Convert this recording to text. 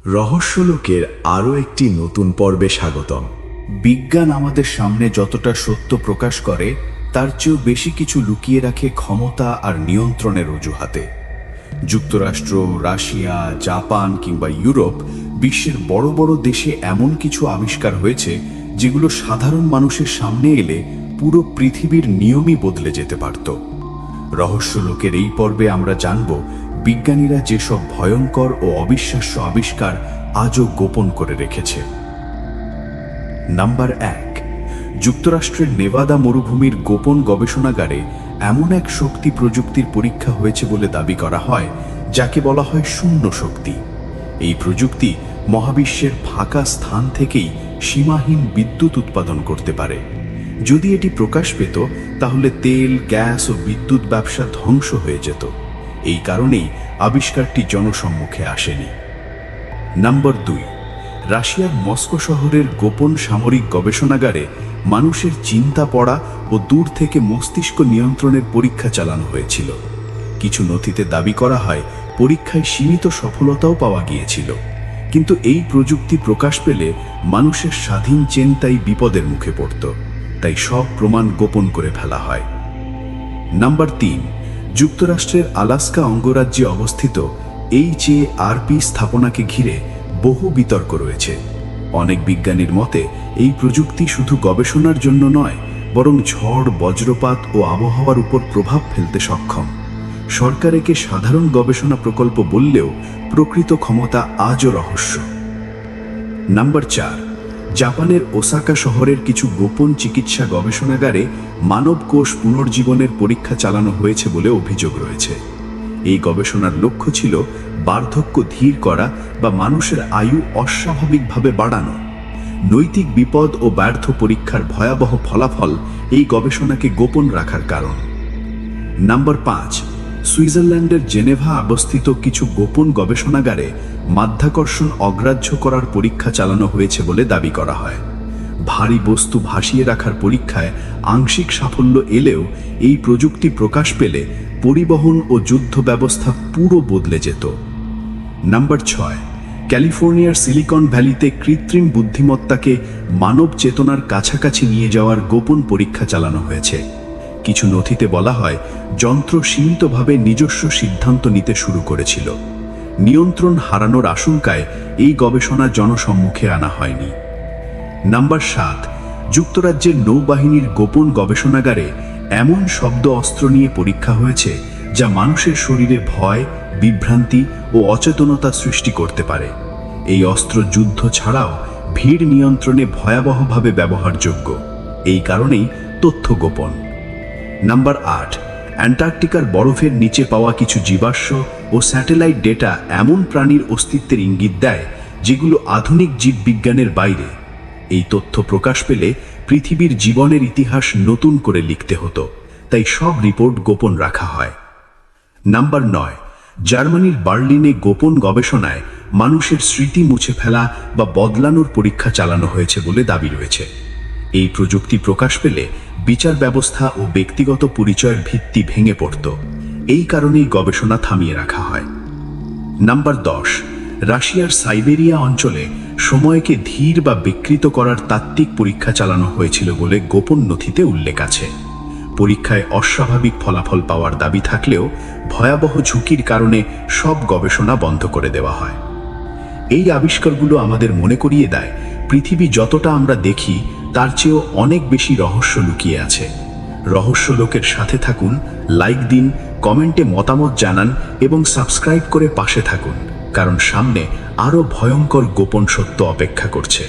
রহস্যলোকের আরও একটি নতুন পর্বে স্বাগতম। বিজ্ঞান আমাদের সামনে যতটা সত্য প্রকাশ করে তার চেয়েও বেশি কিছু লুকিয়ে রাখে ক্ষমতা আর নিয়ন্ত্রণের অজুহাতে। যুক্তরাষ্ট্র, রাশিয়া, জাপান কিংবা ইউরোপ বিশ্বের বড় বড় দেশে এমন কিছু আবিষ্কার হয়েছে যেগুলো সাধারণ মানুষের সামনে এলে পুরো পৃথিবীর নিয়মই বদলে যেতে পারত। রহস্যলোকের এই পর্বে আমরা জানব বিজ্ঞানীরা যেসব ভয়ঙ্কর ও অবিশ্বাস্য আবিষ্কার আজও গোপন করে রেখেছে। নাম্বার 1, যুক্তরাষ্ট্রের নেভাদা মরুভূমির গোপন গবেষণাগারে এমন এক শক্তি প্রযুক্তির পরীক্ষা হয়েছে বলে দাবি করা হয় যাকে বলা হয় শূন্য শক্তি। এই প্রযুক্তি মহাবিশ্বের ফাঁকা স্থান থেকেই সীমাহীন বিদ্যুৎ উৎপাদন করতে পারে। যদি এটি প্রকাশ পেত তাহলে তেল, গ্যাস ও বিদ্যুৎ ব্যবসা ধ্বংস হয়ে যেত। এই কারণেই আবিষ্কারটি জনসম্মুখে আসেনি। নাম্বার 2, রাশিয়ার মস্কো শহরের গোপন সামরিক গবেষণাগারে মানুষের চিন্তা পড়া ও দূর থেকে মস্তিষ্ক নিয়ন্ত্রণের পরীক্ষা চালানো হয়েছিল। কিছু নথিতে দাবি করা হয় পরীক্ষায় সীমিত সফলতাও পাওয়া গিয়েছিল, কিন্তু এই প্রযুক্তি প্রকাশ পেলে মানুষের স্বাধীন চিন্তাই বিপদের মুখে পড়ত, তাই সব প্রমাণ গোপন করে ফেলা হয়। নাম্বার 3, যুক্তরাষ্ট্রের আলাস্কা অঙ্গরাজ্যে অবস্থিত HAARP স্থাপনাকে ঘিরে বহু বিতর্ক রয়েছে। অনেক বিজ্ঞানীর মতে এই প্রযুক্তি শুধু গবেষণার জন্য নয়, বরং ঝড়, বজ্রপাত ও আবহাওয়ার উপর প্রভাব ফেলতে সক্ষম। সরকার একে সাধারণ গবেষণা প্রকল্প বললেও প্রকৃত ক্ষমতা আজও রহস্য। নাম্বার 4, জাপানের ওসাকা শহরের কিছু গোপন চিকিৎসা গবেষণাগারে মানব কোষ পুনর্জীবনের পরীক্ষা চালানো হয়েছে বলে অভিযোগ রয়েছে। এই গবেষণার লক্ষ্য ছিল বার্ধক্য ধীর করা বা মানুষের আয়ু অস্বাভাবিকভাবে বাড়ানো। নৈতিক বিপদ ও ব্যর্থ পরীক্ষার ভয়াবহ ফলাফল এই গবেষণাকে গোপন রাখার কারণ। নাম্বার 5, সুইজারল্যান্ডের জেনেভা অবস্থিত কিছু গোপন গবেষণাগারে মাধ্যাকর্ষণ অগ্রাহ্য করার পরীক্ষা চালানো হয়েছে বলে দাবি করা হয়। ভারী বস্তু ভাসিয়ে রাখার পরীক্ষায় আংশিক সাফল্য এলেও এই প্রযুক্তি প্রকাশ পেলে পরিবহন ও যুদ্ধ ব্যবস্থা পুরো বদলে যেত। নাম্বার 6, ক্যালিফোর্নিয়ার সিলিকন ভ্যালিতে কৃত্রিম বুদ্ধিমত্তাকে মানব চেতনার কাছাকাছি নিয়ে যাওয়ার গোপন পরীক্ষা চালানো হয়েছে। কিছু নথিতে বলা হয় যন্ত্র সীমিতভাবে নিজস্ব সিদ্ধান্ত নিতে শুরু করেছিল। নিয়ন্ত্রণ হারানোর আশঙ্কায় এই গবেষণা জনসম্মুখে আনা হয়নি। নাম্বার 7, যুক্তরাজ্যের নৌবাহিনীর গোপন গবেষণাগারে এমন শব্দ অস্ত্র নিয়ে পরীক্ষা হয়েছে যা মানুষের শরীরে ভয়, বিভ্রান্তি ও অচেতনতা সৃষ্টি করতে পারে। এই অস্ত্র যুদ্ধ ছাড়াও ভিড় নিয়ন্ত্রণে ভয়াবহভাবে ব্যবহারযোগ্য। এই কারণেই তথ্য গোপন। নাম্বার 8, অ্যান্টার্কটিকার বরফের নিচে পাওয়া কিছু জীবাশ্ম ও স্যাটেলাইট ডেটা এমন প্রাণীর অস্তিত্বের ইঙ্গিত দেয় যেগুলো আধুনিক জীববিজ্ঞানের বাইরে। এই তথ্য প্রকাশ পেলে পৃথিবীর জীবনের ইতিহাস নতুন করে লিখতে হতো, তাই সব রিপোর্ট গোপন রাখা হয়। নাম্বার 9, জার্মানির বার্লিনে গোপন গবেষণায় মানুষের স্মৃতি মুছে ফেলা বা বদলানোর পরীক্ষা চালানো হয়েছে বলে দাবি রয়েছে। এই প্রযুক্তি প্রকাশ পেলে বিচার ব্যবস্থা ও ব্যক্তিগত পরিচয়ের ভিত্তি ভেঙে পড়ত। এই কারণেই গবেষণা থামিয়ে রাখা হয়। নাম্বার 10, রাশিয়ার সাইবেরিয়া অঞ্চলে সময়কে ধীর বা বিকৃত করার তাত্ত্বিক পরীক্ষা চালানো হয়েছিল বলে গোপন নথিতে উল্লেখ আছে। পরীক্ষায় অস্বাভাবিক ফলাফল পাওয়ার দাবি থাকলেও ভয়াবহ ঝুঁকির কারণে সব গবেষণা বন্ধ করে দেওয়া হয়। এই আবিষ্কারগুলো আমাদের মনে করিয়ে দেয় পৃথিবী যতটা আমরা দেখি তার চেয়েও অনেক বেশি রহস্য লুকিয়ে আছে। রহস্যলোকের সাথে থাকুন, লাইক দিন, কমেন্টে মতামত জানান এবং সাবস্ক্রাইব করে পাশে থাকুন, কারণ সামনে আরও ভয়ঙ্কর গোপন সত্য অপেক্ষা করছে।